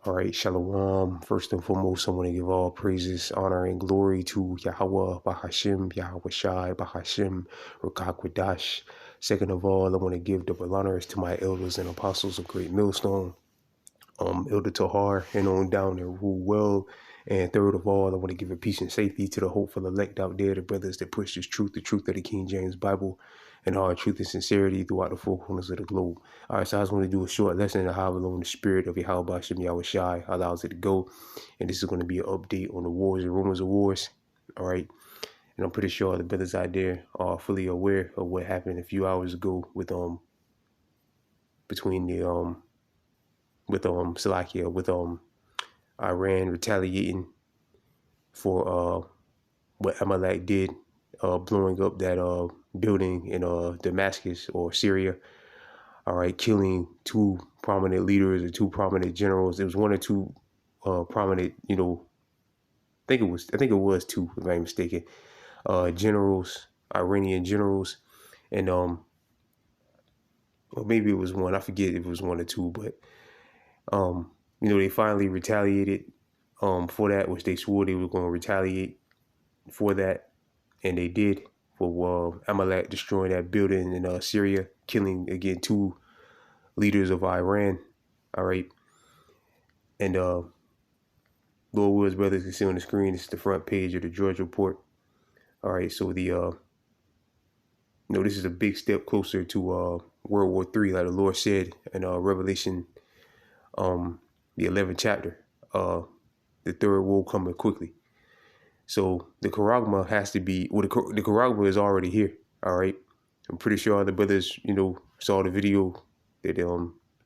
All right, Shalom. First and foremost, I want to give all praises, honor, and glory to Yahweh, Bahashim, Yahweh Shai, Bahashim, Rukakwadash. Second of all, I want to give double honors to my elders and apostles of Great Millstone, Elder Tahar, and on down and rule well. And third of all, I want to give a peace and safety to the hopeful elect out there, the brothers that push this truth, the truth of the King James Bible, and hard truth and sincerity throughout the four corners of the globe. All right, so I just want to do a short lesson on how alone the spirit of Yahweh Hashem Yahweh Shai allows it to go. And this is going to be an update on the wars and rumors of wars. All right. And I'm pretty sure the brothers out there are fully aware of what happened a few hours ago with between the Salakia, with Iran retaliating for what Amalek did, blowing up that building in Damascus or Syria. All right, killing two prominent leaders or two prominent generals. There was one or two prominent, I think it was two, if I'm not mistaken, generals, Iranian generals, and or maybe it was one. I forget if it was one or two, but they finally retaliated for that, which they swore they were going to retaliate for that, and they did, for Amalek destroying that building in Syria, killing again two leaders of Iran. All right, and Lord Will's brothers can see on the screen. This is the front page of the Georgia Report. All right, so this is a big step closer to World War III, like the Lord said in Revelation, the 11th chapter. The third war coming quickly. So the Charagma has to be, the Charagma is already here. All right, I'm pretty sure the brothers, saw the video that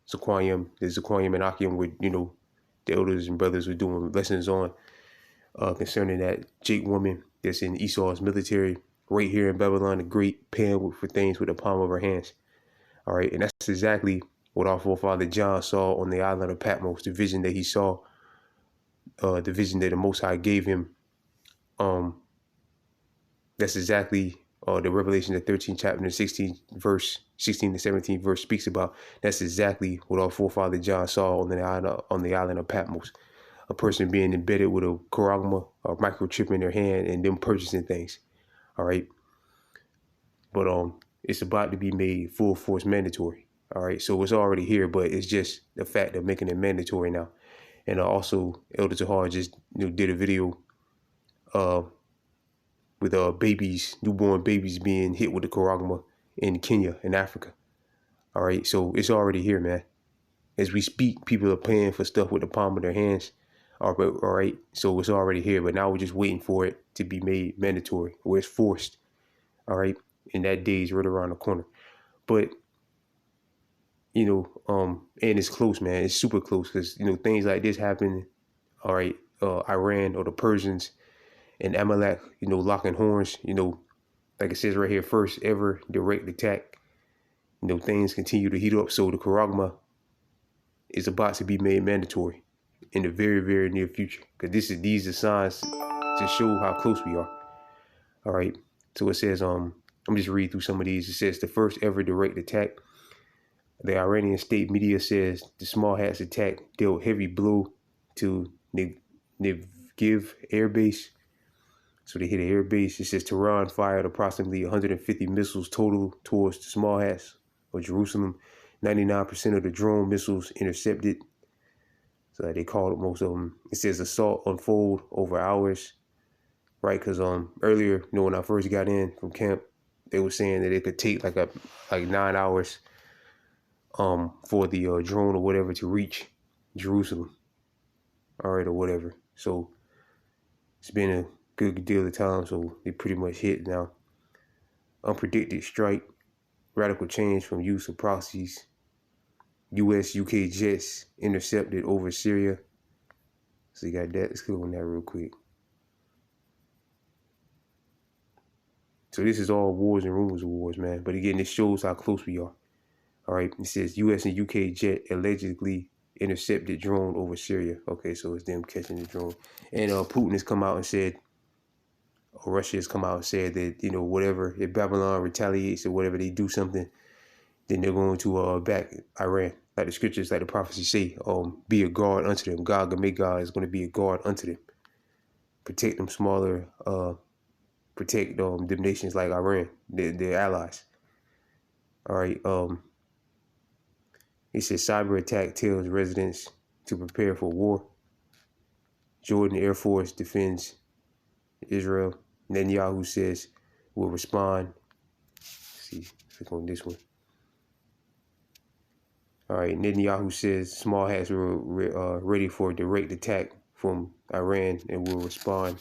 Zaquayim and Akim were, the elders and brothers were doing lessons on concerning that Jake woman that's in Esau's military right here in Babylon the Great, paying for things with the palm of her hands. All right, and that's exactly what our forefather John saw on the island of Patmos, the vision that he saw, the vision that the Most High gave him. That's exactly the Revelation, the 13th chapter, the 16 to 17 verse speaks about. That's exactly what our forefather John saw on the island of Patmos. A person being embedded with a charagma or microchip in their hand and them purchasing things. All right. But it's about to be made full force mandatory. All right. So it's already here, but it's just the fact of making it mandatory now. And also Elder Tahar just did a video with newborn babies being hit with the charagma in Kenya, in Africa. All right, so it's already here, man. As we speak, people are paying for stuff with the palm of their hands. All right, so it's already here, but now we're just waiting for it to be made mandatory, where it's forced. All right, and that day is right around the corner. But and it's close, man. It's super close because things like this happen. All right, Iran or the Persians and Amalek, locking horns, like it says right here, first ever direct attack. Things continue to heat up. So the charagma is about to be made mandatory in the very, very near future. Because these are signs to show how close we are. All right. So it says, I'm just read through some of these. It says the first ever direct attack. The Iranian state media says the Small Hats attack dealt heavy blow to Negev air base. So they hit an air base. It says Tehran fired approximately 150 missiles total towards the Small Hats of Jerusalem. 99% of the drone missiles intercepted. So they called most of them. It says assault unfold over hours, right? Because earlier, when I first got in from camp, they were saying that it could take like 9 hours for the drone or whatever to reach Jerusalem. All right, or whatever. So it's been a good deal of time, so they pretty much hit now. Unpredicted strike, radical change from use of proxies. U.S. UK jets intercepted over Syria. So you got that. Let's go on that real quick. So this is all wars and rumors of wars, man. But again, this shows how close we are. All right. It says U.S. and UK jet allegedly intercepted drone over Syria. Okay, so it's them catching the drone. And Putin has come out and said, or Russia has come out and said that, whatever, if Babylon retaliates or whatever, they do something, then they're going to back Iran. like the scriptures, like the prophecy say, be a guard unto them. God, God is going to be a guard unto them. Protect them smaller, protect them nations like Iran, their allies. All right. It says cyber attack tells residents to prepare for war. Jordan Air Force defends Israel. Netanyahu says will respond. Let's see, click on this one. All right, Netanyahu says small hats were ready for a direct attack from Iran and will respond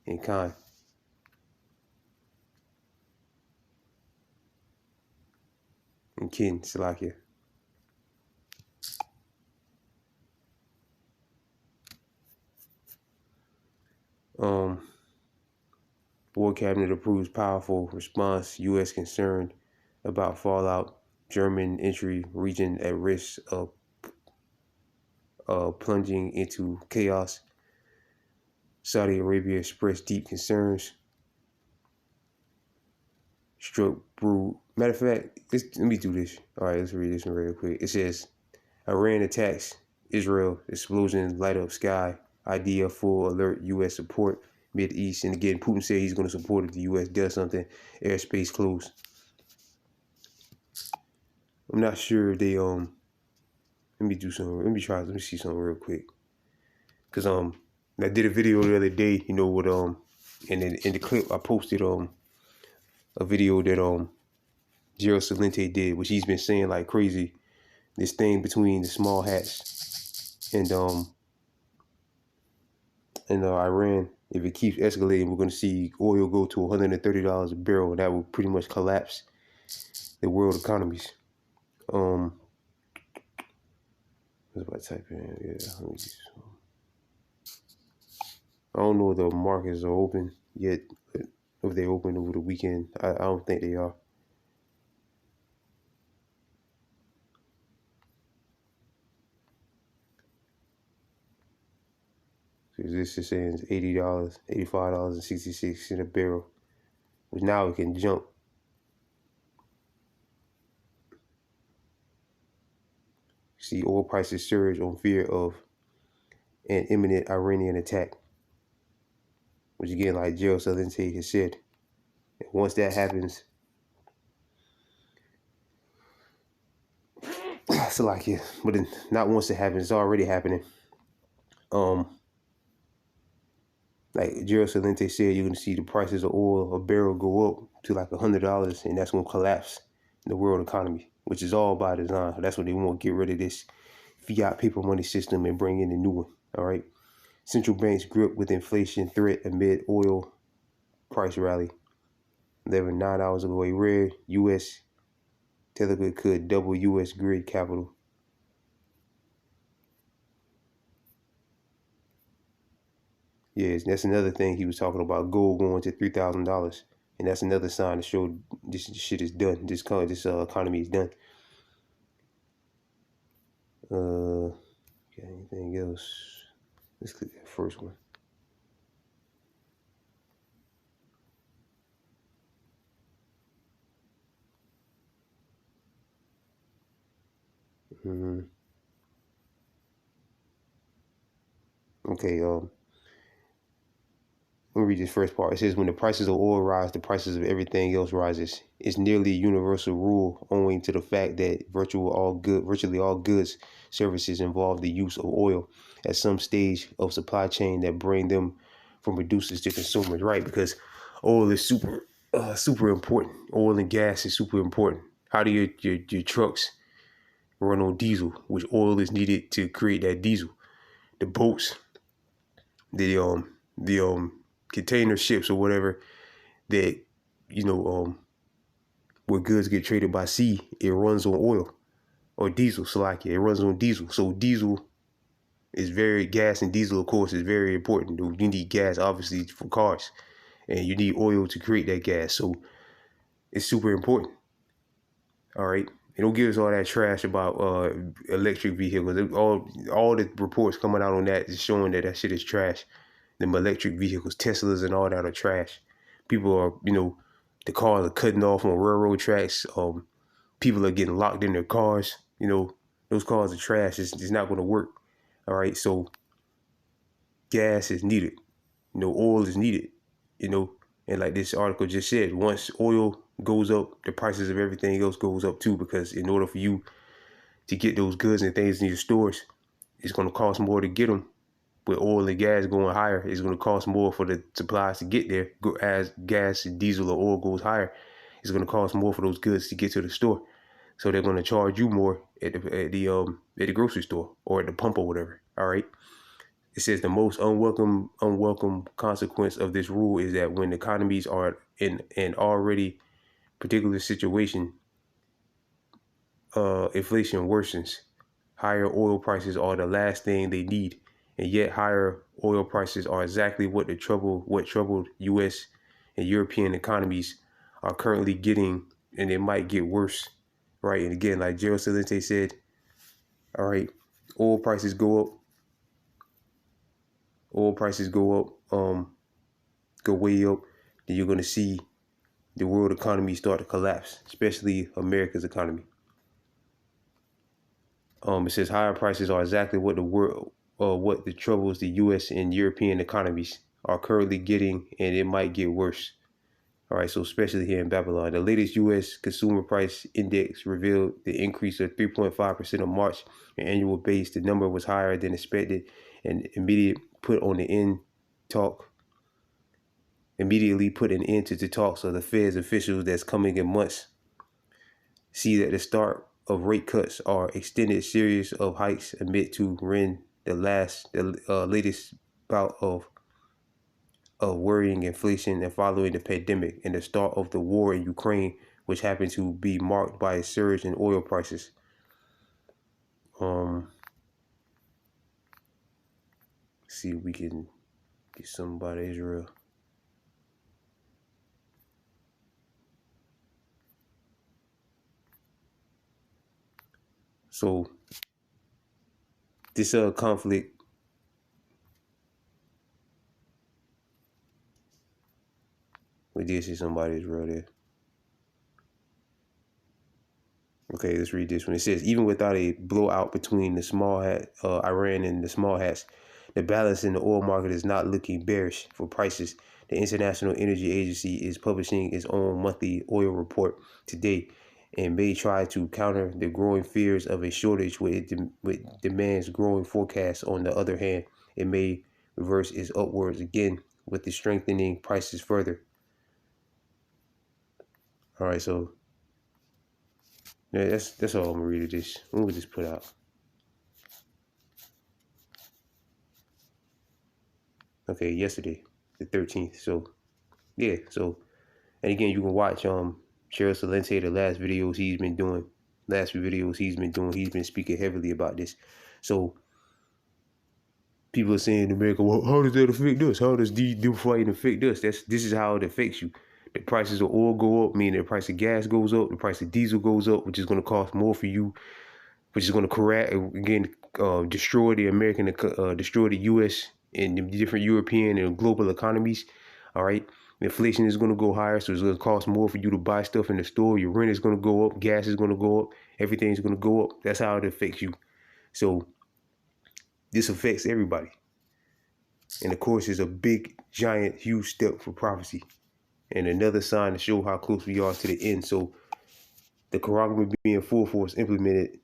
in kind. And Ken Salakia. War cabinet approves powerful response. U.S. concerned about fallout. German entry region at risk of plunging into chaos. Saudi Arabia expressed deep concerns. Stroke brew. Matter of fact, let me do this. All right, let's read this one real quick. It says, Iran attacks Israel. Explosion light up sky. Idea full alert U.S. support. Mid-East. And again, Putin said he's going to support if the U.S. does something. Airspace closed. I'm not sure if they let me do something. Let me see something real quick. Cause I did a video the other day, with and then in the clip I posted a video that Gerald Celente did, which he's been saying like crazy. This thing between the small hats and Iran, if it keeps escalating, we're gonna see oil go to $130 a barrel, and that will pretty much collapse the world economies. What if I type in? Yeah, let me just, I don't know if the markets are open yet. If they open over the weekend, I don't think they are. Because this is saying it's $80, $85.66 a barrel, which now it can jump. See oil prices surge on fear of an imminent Iranian attack, which again, like Gerald Celente has said, once that happens, so like yeah, but not once it happens, it's already happening. Like Gerald Celente said, you're gonna see the prices of oil a barrel go up to like $100, and that's gonna collapse the world economy, which is all by design. That's what they want to get rid of this fiat paper money system and bring in a new one. All right. Central banks grip with inflation threat amid oil price rally. 9 hours ago, a rare U.S. Telegram could double U.S. grid capital. Yes, that's another thing he was talking about. Gold going to $3,000, and that's another sign to show this shit is done. This economy is done. Got anything else? Let's click that first one. Okay, let me read this first part. It says, when the prices of oil rise, the prices of everything else rises. It's nearly a universal rule owing to the fact that virtually all goods, services involve the use of oil at some stage of supply chain that bring them from producers to consumers, right? Because oil is super important. Oil and gas is super important. How do your trucks run on diesel, which oil is needed to create that diesel? The boats, the container ships or whatever that where goods get traded by sea, it runs on oil or diesel. So like it runs on diesel. So diesel is gas and diesel, of course, is very important. You need gas obviously for cars, and you need oil to create that gas. So it's super important. All right. They don't give us all that trash about electric vehicles. All the reports coming out on that is showing that shit is trash. Them electric vehicles, Teslas and all that are trash. People are, the cars are cutting off on railroad tracks. people are getting locked in their cars. Those cars are trash. It's not going to work. All right, so gas is needed. Oil is needed. You know, and like this article just said, once oil goes up, the prices of everything else goes up too. Because in order for you to get those goods and things in your stores, it's going to cost more to get them. With oil and gas going higher, it's going to cost more for the supplies to get there. As gas, diesel, or oil goes higher, it's going to cost more for those goods to get to the store. So they're going to charge you more at the grocery store or at the pump or whatever. All right. It says the most unwelcome consequence of this rule is that when economies are in an already particular situation, inflation worsens. Higher oil prices are the last thing they need, and yet higher oil prices are exactly what troubled U.S. and European economies are currently getting, and it might get worse, right? And again, like Gerald Celente said, all right, oil prices go up, go way up, then you're going to see the world economy start to collapse, especially America's economy. It says higher prices are exactly what the troubles the U.S. and European economies are currently getting, and it might get worse. All right, so especially here in Babylon, the latest U.S. Consumer Price Index revealed the increase of 3.5% on March, an annual base. The number was higher than expected, and immediately put an end to the talks of the Fed's officials that's coming in months. See that the start of rate cuts are extended series of hikes amid to rend the latest bout of worrying inflation and following the pandemic and the start of the war in Ukraine, which happened to be marked by a surge in oil prices. See if we can get something about Israel. So this conflict, we did see somebody Israel there. Okay, let's read this one. It says, even without a blowout between the Iran and the small hats, the balance in the oil market is not looking bearish for prices. The International Energy Agency is publishing its own monthly oil report today and may try to counter the growing fears of a shortage with demand's growing forecasts. On the other hand, it may reverse its upwards again with the strengthening prices further. All right, so yeah, that's all I'm gonna read of this. When was this put out? Okay, yesterday, the 13th. So yeah, so and again you can watch Cheryl Celente, the last few videos he's been doing. He's been speaking heavily about this. So people are saying in America, well, how does that affect us? How does do fighting affect us? This is how it affects you. The prices of oil go up, meaning the price of gas goes up, the price of diesel goes up, which is going to cost more for you, which is going to correct again, destroy the U.S. and the different European and global economies. All right, inflation is going to go higher, so it's going to cost more for you to buy stuff in the store. Your rent is going to go up, gas is going to go up, everything's going to go up. That's how it affects you. So this affects everybody, and of course, it's a big, giant, huge step for prophecy, and another sign to show how close we are to the end. So the Quran being full force implemented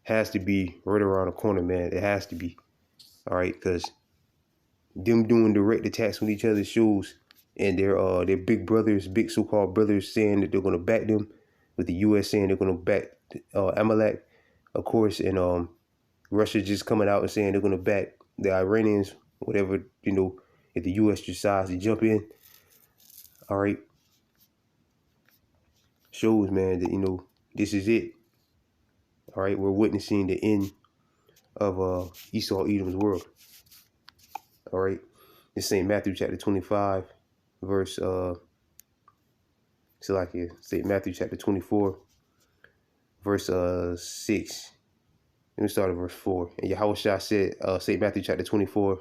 has to be right around the corner, man. It has to be. All right, because them doing direct attacks on each other's shows, and their big brothers, big so-called brothers, saying that they're gonna back them, with the U.S. saying they're gonna back Amalek, of course, and Russia just coming out and saying they're gonna back the Iranians, whatever, if the U.S. decides to jump in. All right, shows, man, that this is it. All right, we're witnessing the end of Esau Edom's world. All right, it's St. Matthew chapter 25, verse St. Matthew chapter 24, verse 6. Let me start at verse 4. And Yahushua said, St. Matthew chapter 24,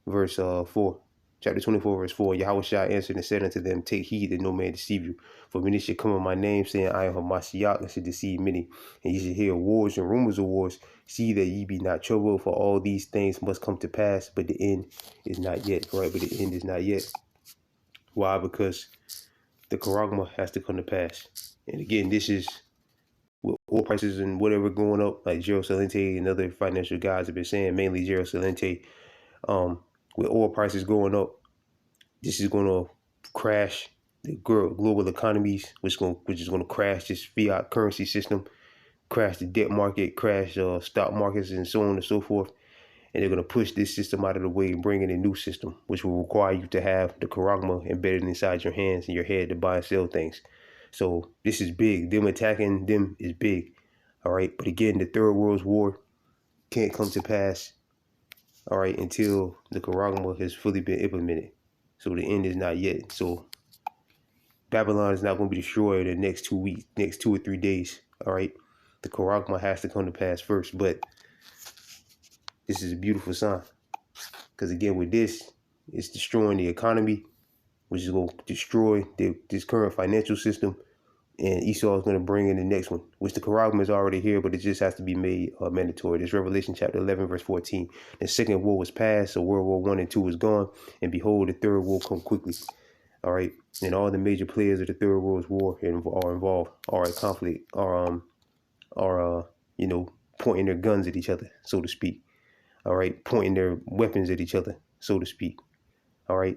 verse 4. Chapter 24, verse 4, Yahweh Shah answered and said unto them, take heed that no man deceive you. For many should come in my name, saying, I am Hamashiach, and should deceive many. And ye should hear wars and rumors of wars. See that ye be not troubled, for all these things must come to pass, but the end is not yet. Right, but the end is not yet. Why? Because the Karagma has to come to pass. And again, this is with oil prices and whatever going up, like Gerald Celente and other financial guys have been saying, mainly Gerald Celente, with oil prices going up, this is going to crash the global economies, which is going to crash this fiat currency system, crash the debt market, crash stock markets, and so on and so forth. And they're going to push this system out of the way and bring in a new system, which will require you to have the Karagma embedded inside your hands and your head to buy and sell things. So this is big. Them attacking them is big. All right. But again, the Third World War can't come to pass, all right, until the Karagma has fully been implemented. So the end is not yet. So Babylon is not going to be destroyed in the next 2 weeks, next 2 or 3 days. All right. The Karagma has to come to pass first. But this is a beautiful sign. Because again, with this, it's destroying the economy, which is going to destroy this current financial system. And Esau is going to bring in the next one, which the Karagma is already here, but it just has to be made mandatory. This Revelation chapter 11, verse 14. The second war was past, so World War I and II is gone. And behold, the third war come quickly. All right. And all the major players of the Third World War are involved, are in conflict, are pointing their guns at each other, so to speak. All right, pointing their weapons at each other, so to speak. All right.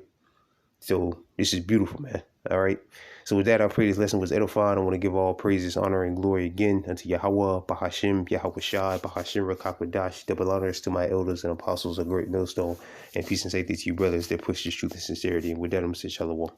So this is beautiful, man. All right. So with that, I pray this lesson was edifying. I want to give all praises, honor, and glory again unto Yahweh, Bahashim, Yahweh Shai, Bahashim, Rakakwadash, double honors to my elders and apostles of Great Millstone, and peace and safety to you brothers that push this truth and sincerity. And with that, I'm going to say shalom.